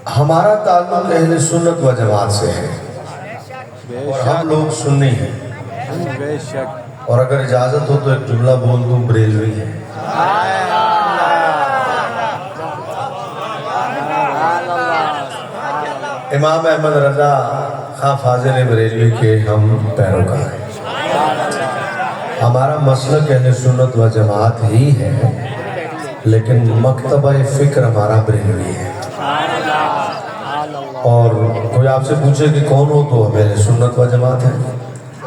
ہمارا تعلق اہل سنت و جماعت سے ہے اور ہم لوگ سنی ہیں، بے شک اور اگر اجازت ہو تو ایک جملہ بول دوں، بریلوی ہے۔ امام احمد رضا خواہ فاضل بریلوی کے ہم پیروکار ہیں۔ ہمارا مسلک اہل سنت و جماعت ہی ہے، لیکن مکتبہ فکر ہمارا بریلوی ہے۔ اور کوئی آپ سے پوچھے کہ کون ہو تو ہم اہل سنت و جماعت ہے،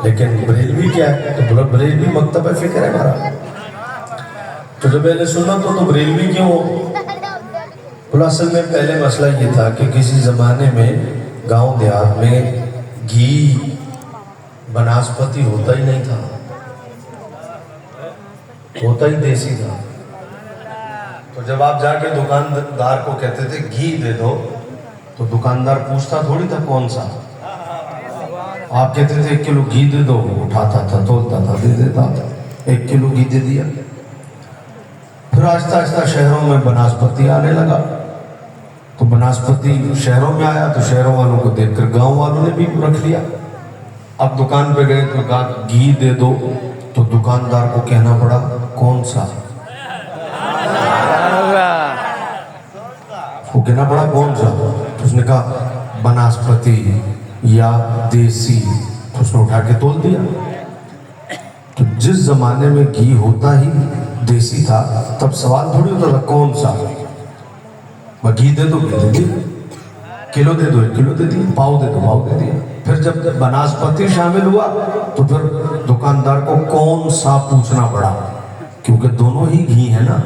لیکن بریلوی کیا ہے تو بولا بریلوی مکتبہ فکر ہے ہمارا۔ تو جب اہل سنت ہو تو بریلوی کیوں ہو؟ بولا اصل میں پہلے مسئلہ یہ تھا کہ کسی زمانے میں گاؤں دیہات میں گھی بناسپتی ہوتا ہی نہیں تھا، ہوتا ہی دیسی تھا۔ تو جب آپ جا کے دکاندار کو کہتے تھے گھی دے دو تو دکاندار پوچھتا تھوڑی تھا کون سا، آپ کہتے تھے 1 کلو گھی دے دو، اٹھاتا تھا، تولتا تھا، دے دیتا تھا، 1 کلو گھی دے دیا۔ پھر آہستہ آہستہ شہروں میں بناسپتی آنے لگا، تو بناسپتی شہروں میں آیا تو شہروں والوں کو دیکھ کر گاؤں والوں نے بھی رکھ لیا۔ اب دکان پہ گئے تو کہا گھی دے دو تو دکاندار کو کہنا پڑا کون سا، وہ کہنا پڑا کون سا، تو اس نے کہا بناسپتی یا دیسی، تو اس نے اٹھا کے تول دیا۔ تو جس زمانے میں گھی ہوتا ہی دیسی تھا تب سوال تھوڑی ہوتا تھا کون سا، گھی دے دو گھی دے دیا، کلو دے دو 1 کلو دے دیا، پاؤ دے دو پاؤ دے دیا۔ پھر جب بناسپتی شامل ہوا تو پھر دکاندار کو کون سا پوچھنا پڑا، کیونکہ دونوں ہی گھی ہے نا،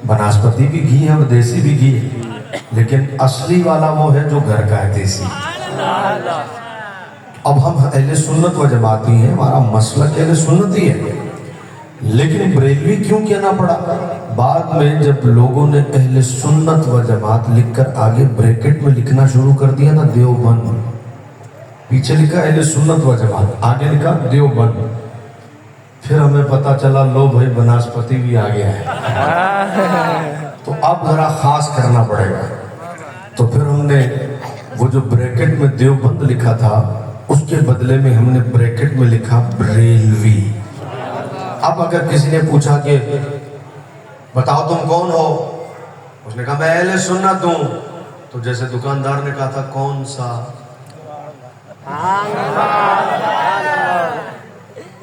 بناسپتی بھی گھی ہے اور دیسی بھی گھی ہے، لیکن اصلی والا وہ ہے جو گھر کا ہے، دیسی۔ اب ہم اہل سنت و جماعتی ہیں، ہمارا مسلک اہل سنت ہی ہے، لیکن بریلوی کیوں کہنا پڑا؟ بعد میں جب لوگوں نے اہل سنت و جماعت لکھ کر آگے بریکٹ میں لکھنا شروع کر دیا نا دیوبند، پیچھے لکھا اہل سنت و جماعت، آگے لکھا دیوبند، پھر ہمیں پتا چلا لو بھائی بناسپتی بھی آ گیا ہے، تو اب ذرا خاص کرنا پڑے گا۔ تو پھر ہم نے وہ جو بریکٹ میں دیوبند لکھا تھا اس کے بدلے میں ہم نے بریکٹ میں لکھا بریلوی۔ اب اگر کسی نے پوچھا کہ بتاؤ تم کون ہو، اس نے کہا میں اہل سنت ہوں، تو جیسے دکاندار نے کہا تھا کون سا،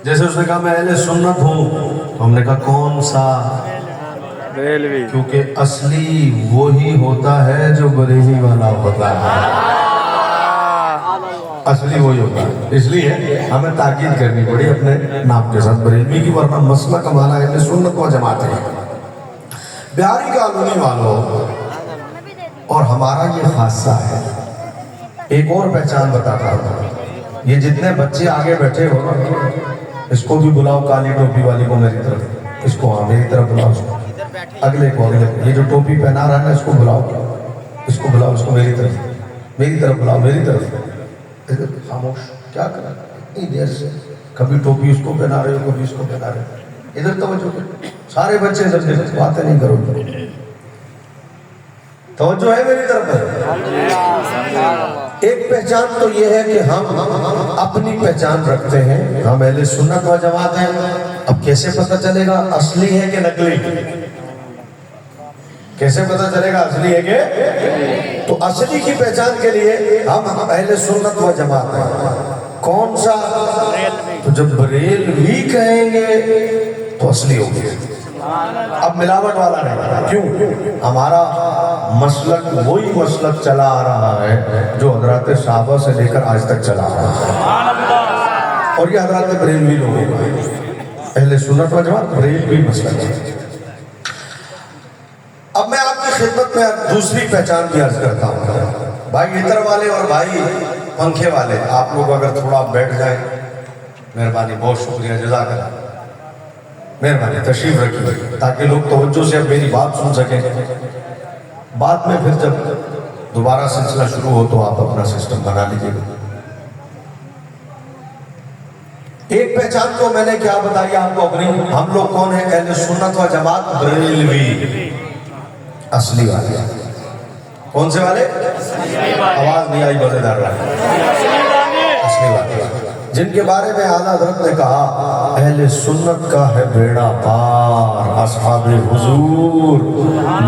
جیسے اس نے کہا میں اہل سنت ہوں تو ہم نے کہا کون سا، بریلوی، کیونکہ اصلی وہی ہوتا ہے جو بریلی والا ہوتا ہے، اصلی وہی ہوتا ہے۔ اس لیے ہمیں تاکید کرنی پڑی اپنے نام کے ساتھ بریلوی کی، ورنہ مسلک ہمارا اہل سنت و جماعت ہے۔ بہاری کالونی والوں، اور ہمارا یہ خاصہ ہے، ایک اور پہچان بتاتا ہوں، یہ جتنے بچے آگے بیٹھے ہو نا، اس کو بھی بلاؤ، کالی ٹوپی والی کو میری طرف، اس کو ہاں میری طرف بلاؤ، اس کو اگلے کو، اگلے کو، یہ جو ٹوپی پہنا رہا ہے نا اس کو بلاؤ، اس کو بلاؤ، اس کو میری طرف بلاؤ، میری طرف۔ خاموش کیا کر رہا ہے اتنی دیر سے، کبھی ٹوپی اس کو پہنا رہے ہو کبھی اس کو پہنا رہے ہو، ادھر توجہ کرو، سارے بچے ادھر سے باتیں نہیں کرو، توجہ ہے میری طرف ہے۔ ایک پہچان تو یہ ہے کہ ہم اپنی پہچان رکھتے ہیں، ہم اہل سنت و جماعت ہیں۔ اب کیسے پتہ چلے گا اصلی ہے کہ نقلی؟ کیسے پتہ چلے گا اصلی ہے کہ؟ تو اصلی کی پہچان کے لیے ہم اہل سنت و جماعت ہیں۔ کون سا؟ تو جب بریلوی کہیں گے تو اصلی ہوگی، اب ملاوٹ والا نہیں۔ کیوں؟ ہمارا مسلک وہی مسلک چلا آ رہا ہے جو حضرات صحابہ سے لے کر آج تک چلا آ رہا ہے، اور یہ حضرات بریلوی لوگوں کا اہل سنت و جماعت بریلوی مسلک ہے۔ اب میں آپ کی خدمت میں دوسری پہچان بھی عرض کرتا ہوں۔ بھائی عطر والے اور بھائی پنکھے والے، آپ لوگ اگر تھوڑا بیٹھ جائیں، مہربانی، بہت شکریہ، جزاک اللہ، مہربانی تشریف رکھیے تاکہ لوگ توجہ سے اب میری بات سن سکیں۔ بعد میں پھر جب دوبارہ سلسلہ شروع ہو تو آپ اپنا سسٹم بنا لیجیے گا۔ ایک پہچان تو میں نے کیا بتائی آپ کو اپنی، ہم لوگ کون ہیں؟ اہل سنت و جماعت بریلوی، اصلی والے۔ कौन से वाले? आवाज नहीं आई, मजेदार रहा। असली बात जिनके बारे में आला हज़रत ने कहा अहले सुन्नत का है बेड़ा पार, असहाबे हुजूर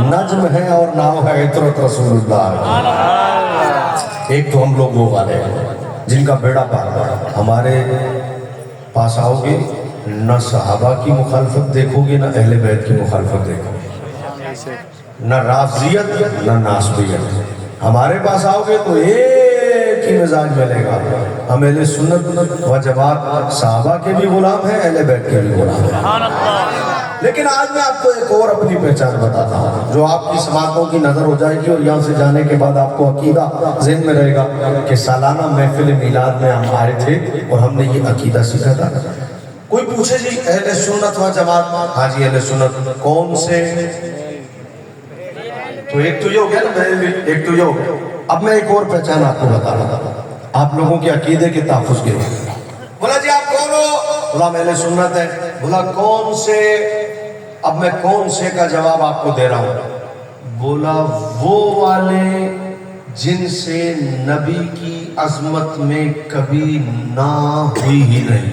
नज्म है और नाम है इतरत रसूलुल्लाह। एक तो हम लोग वो वाले हैं जिनका बेड़ा पार। हमारे पास आओगे न सहाबा की मुखालफत देखोगे, न अहले बैत की मुखालफत देखोगे, न राफजियत न नासबियत। हमारे पास आओगे तो एक ही मिजाज मिलेगा, हम अहले सुन्नत व जमात सहाबा के भी गुलाम हैं, अहले बैत के भी गुलाम हैं। लेकिन आज मैं आपको एक और अपनी पहचान बताता हूँ जो आपकी समातों की नजर हो जाएगी, और यहाँ से जाने के बाद आपको अकीदा ज़हन में रहेगा कि सालाना महफिल मिलाद में हम आए थे और हमने ये अकीदा सीखा था। कोई पूछे जी अहले सुन्नत व जमात, हाँ जी अहले सुन्नत कौन से? तो एक तो ये हो गया ना, एक तो ये हो गया। अब मैं एक और पहचान आपको बता रहा था आप लोगों के अकीदे के तहफ़्फ़ुज़ के लिए। बोला जी आप कौन हो? बोला मैं अहले सुन्नत है। बोला कौन से? अब मैं कौन से का जवाब आपको दे रहा हूं। बोला वो वाले जिनसे नबी की अजमत में कभी ना हुई ही नहीं।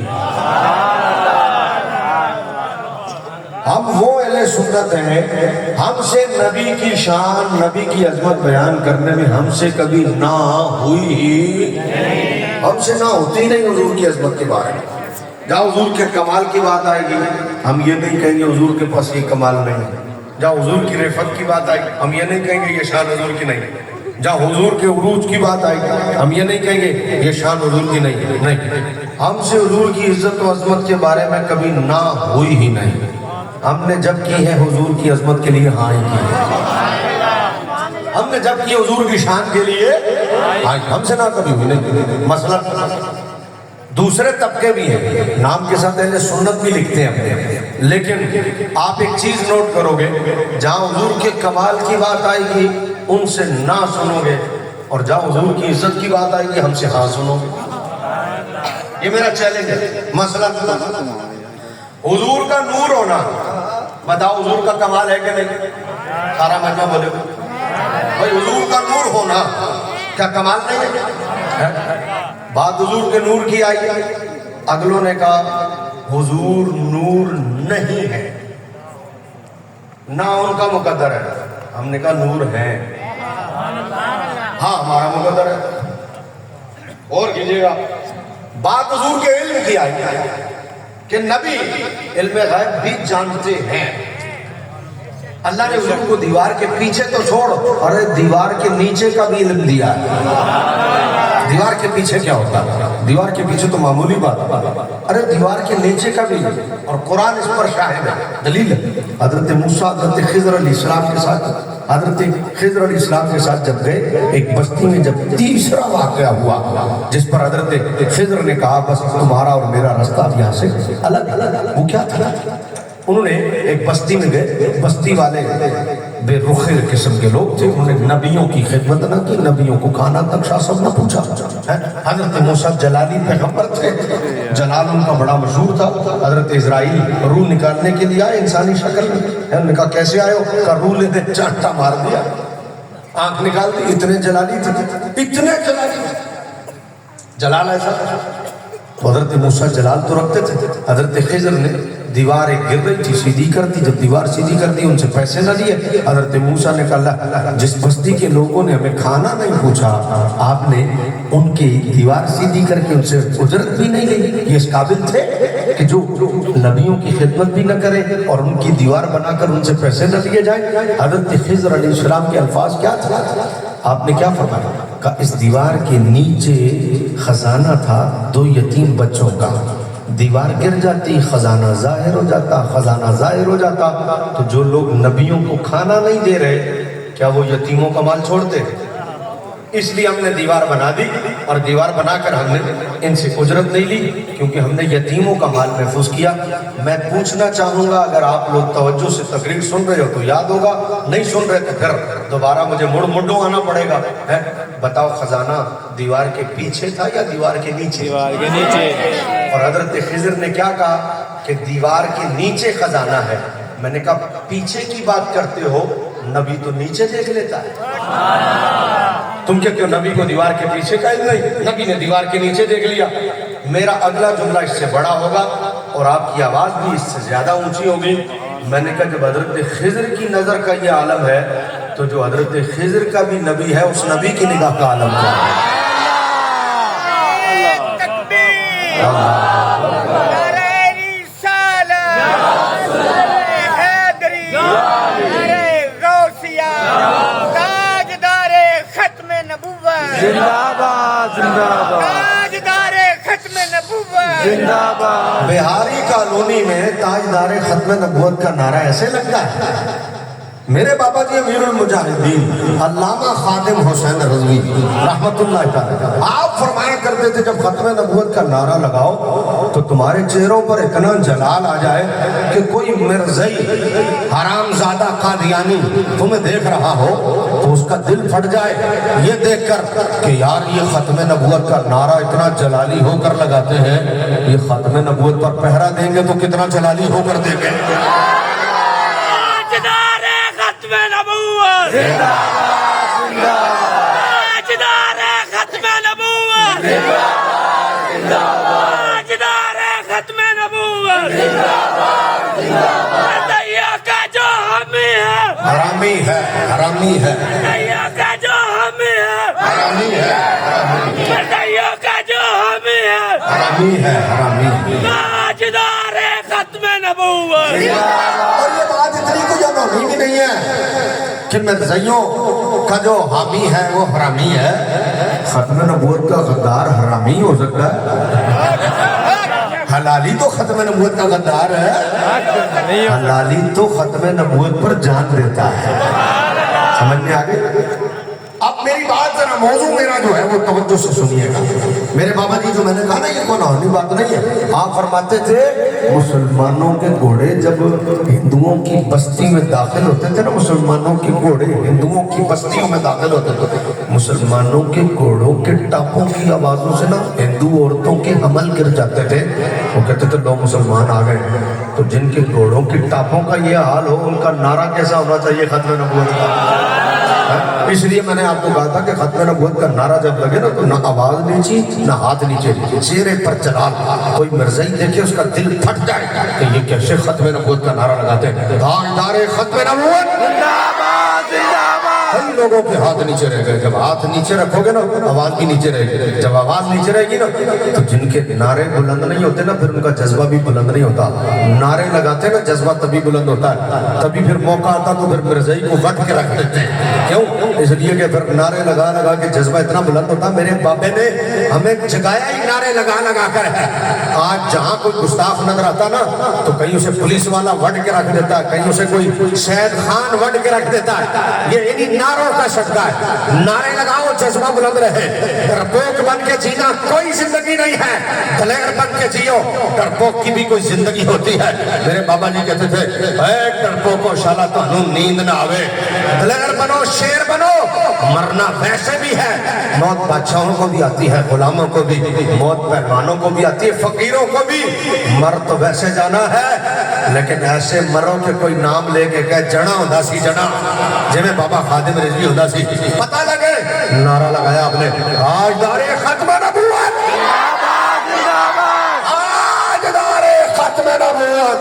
हम वो अहले सुन्नत हैं, हमसे नबी की शान नबी की अजमत बयान करने में हमसे कभी ना हुई ही, हमसे ना होती नहीं हुजूर की अजमत के बारे में। जहाँ हुजूर के कमाल की बात आएगी हम ये नहीं कहेंगे हुजूर के पास ये कमाल नहीं है। जहाँ हुजूर की रेफत की बात आएगी हम ये नहीं कहेंगे ये शान हुजूर की नहीं है। जहाँ हुजूर के उरूज की बात आएगी हम ये नहीं कहेंगे ये शान हुजूर की नहीं। हमसे हुजूर की इज्जत व अजमत के बारे में कभी ना हुई ही नहीं। हमने जब की है हुजूर की अजमत के लिए हाँ ही की है। हमने जब की हुजूर की शान के लिए हाँ, हमसे ना कभी हुई नहीं। मसलन दूसरे तबके भी हैं, नाम के साथ अहले सुन्नत भी लिखते हैं अपने, लेकिन आप एक चीज नोट करोगे जहाँ हुजूर के कमाल की बात आएगी उनसे ना सुनोगे, और जहाँ हुजूर की इज्जत की बात आएगी हमसे हाँ सुनोगे। ये मेरा चैलेंज है। मसला हुजूर का नूर होना, बताओ हुजूर का कमाल है कि नहीं? सारा मजमा बोले भाई हुजूर का नूर होना क्या कमाल नहीं है? बात हुजूर के नूर की आई, अगलों ने कहा हुजूर नूर नहीं है, ना उनका मुकद्दर है। हमने कहा नूर है, हाँ हमारा मुकद्दर है। और कीजिएगा बात हुजूर के इल्म की आई कि नबी इल्म गैब भी जानते हैं। अल्लाह ने हुजूर को दीवार के पीछे तो छोड़, अरे दीवार के नीचे का भी इल्म दिया है। दीवार के पीछे क्या होता है? दीवार के पीछे तो मामूली बात, अरे दीवार के नीचे का भी, और कुरान इस पर शाहिद है, दलील है। हजरत मूसा हजरत खिज़र अलैहिस्सलाम के साथ, हजरत खिज़र अलैहिस्सलाम के साथ जब गए एक बस्ती में, जब तीसरा वाक़या हुआ जिस पर हजरत खिज़र ने कहा बस तुम्हारा और मेरा रास्ता यहाँ से अलग अलग, वो क्या था? उन्होंने एक बस्ती में गए, बस्ती वाले बेरुखे किस्म के लोग थे, उन्होंने नबियों की खिदमत न की, नबियों को खाना तक सब न पूछा। हजरत मूसा जलाली पैगंबर थे, जलाल उनका बड़ा मशहूर था। हजरत इजराइल रूह निकालने के लिए आए इंसानी शक्ल में, उन्होंने कहा कैसे आए हो? का रूह लेते चांटा मार दिया, आंख निकाल दी। इतने जलाली थे, इतने जलाली, जलाल ऐसा। तो हजरत मूसा जलाल तो रखते थे, हजरत खिज़र ने दीवार एक गिर रही थी, सीधी कर दी। जब दीवार सीधी कर दी उनसे पैसे न लिए। हजरत मूसा ने कहा जिस बस्ती के लोगों ने हमें खाना नहीं पूछा, आपने उनकी दीवार सीधी करके उनसे उजरत भी नहीं ली। ये इस काबिल थे कि जो नबियों की खिदमत भी न करे और उनकी दीवार बनाकर उनसे पैसे न लिए जाए। हजरत खिज़र अलैहिस्सलाम के अल्फाज क्या था? आपने क्या फरमाया? का इस दीवार के नीचे खजाना था 2 यतीम बच्चों का, दीवार गिर जाती खजाना जाहिर हो जाता, खजाना जाहिर हो जाता तो जो लोग नबियों को खाना नहीं दे रहे क्या वो यतीमों का माल छोड़ते? इसलिए हमने दीवार बना दी, और दीवार बनाकर हमने इनसे उजरत नहीं ली क्योंकि हमने यतीमों का माल महफूज किया। मैं पूछना चाहूंगा, अगर आप लोग तवज्जो से तकरीर सुन रहे हो तो याद होगा, नहीं सुन रहे तो फिर दोबारा मुझे मुड़ आना पड़ेगा। है बताओ खजाना दीवार के पीछे था या दीवार के नीचे? दीवार के नीचे। और हजरत खिज़र ने क्या कहा कि दीवार के नीचे खजाना है। मैंने कहा पीछे की बात करते हो, नबी तो नीचे देख लेता है। तुम क्या क्यों नबी को दीवार के पीछे का नहीं, नबी ने दीवार के नीचे देख लिया। मेरा अगला जुमला इससे बड़ा होगा और आपकी आवाज भी इससे ज्यादा ऊंची होगी। मैंने कहा जब हजरत खिज़र की नजर का ये आलम है तो जो हजरत खिज़र का भी नबी है उस नबी की निगाह का आलम क्या है? जिंदाबाद जिंदाबाद। बिहारी कॉलोनी में ताजदारे खत्म नबूवत का नारा ऐसे लगता है। मेरे बाबा जी अमीरुल मुजाहिदीन अल्लामा खादिम हुसैन रज़वी रहमतुल्लाह तआला आप फरमाया करते थे जब खत्म नबूवत का नारा लगाओ तो तुम्हारे चेहरों पर इतना जलाल आ जाए कि कोई मिर्ज़ई हरामज़ादा कादियानी तुम्हें देख रहा हो तो उसका दिल फट जाए ये देखकर कि यार ये खत्म नबूवत का नारा इतना जलाली होकर लगाते हैं, ये खत्म नबूवत पर पहरा देंगे तो कितना जलाली होकर देंगे। हरामी है, हरामी है, हरामी है, हरामी है, हरामी और ये बात इतनी कोई अनोखी भी नहीं है कि मिर्ज़इयों का जो हामी है वो हरामी है। खत्म नबूवत का गद्दार हरामी हो सकता है, हलाली तो खत्म नबूवत का गद्दार है, हलाली तो खत्म नबूवत पर जान देता है। समझ में आ गई? अब मेरी बात जरा मौजू मेरा जो है वो तवज्जो से सुनिएगा। मेरे बाबा जी जो मैंने कहा ना ये कोई नौनी बात नहीं है। आप फरमाते थे मुसलमानों के घोड़े जब हिंदुओं की बस्ती में दाखिल होते थे ना, मुसलमानों के घोड़े हिंदुओं की बस्तियों में दाखिल होते थे, मुसलमानों के घोड़ों के टापों की आवाजों से ना हिंदू औरतों के हमल गिर जाते थे। वो कहते थे दो मुसलमान आ गए। तो जिनके घोड़ों की टापों का ये हाल हो उनका नारा कैसा होना चाहिए खत्म नबूवत का? इसलिए मैंने आपको कहा था कि खत्म नबूवत का नारा जब लगे ना तो ना आवाज नीची ना हाथ नीचे, चेहरे पर चला। कोई मिर्ज़ई देखे उसका दिल फट जाए कि ये कैसे खत्म नबूवत का नारा लगाते हैं। ताजदारे खत्म नबूवत जिंदाबाद जिंदाबाद। कई लोगों के हाथ नीचे रह गए। जब हाथ नीचे रखोगे ना आवाज भी नीचे रहेगी। जब आवाज नीचे रहेगी ना तो जिनके नारे बुलंद नहीं होते ना फिर उनका जज्बा भी बुलंद नहीं होता। नारे लगाते ना जज्बा तभी बुलंद होता है, तभी फिर मौका आता तो फिर मिर्ज़ई को वट के रख देते हैं। क्यों? इसलिए कि फिर नारे लगा लगा के जज्बा इतना बुलंद होता। मेरे बाबे ने हमें जगाया ही नारे लगा लगा कर है। आज जहाँ कोई गुस्ताख नजर आता ना तो कहीं उसे पुलिस वाला वट के रख देता है, कहीं उसे कोई शहद खान वट के रख देता है। ये इन्हीं नारों का शब्द है। नारे लगाओ जज्बा बुलंद रहे। डरपोक बन के जीना कोई जिंदगी नहीं है, दलेर बन के जियो। डरपोक की भी कोई जिंदगी होती है। मेरे बाबा जी कहते थे डरपोको शाला तो नींद ना आवे, दलेर बनो शेर बनो। मरना वैसे भी है, मौत बादशाहों को भी आती है, गुलामों को भी, मौत पहलवानों को भी आती है, फकीरों को भी। मर तो वैसे जाना है लेकिन ऐसे मरो के कोई नाम लेके कह जड़ा होता सी जड़ा जिਵੇਂ बाबा खादिम रिजवी होता सी। पता लगे नारा लगाया आपने ताजदारे खत्म नबूवत, ताजदारे खत्म नबूवत।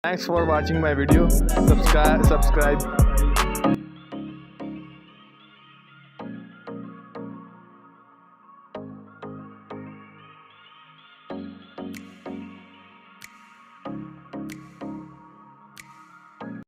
Thanks for watching my video. Subscribe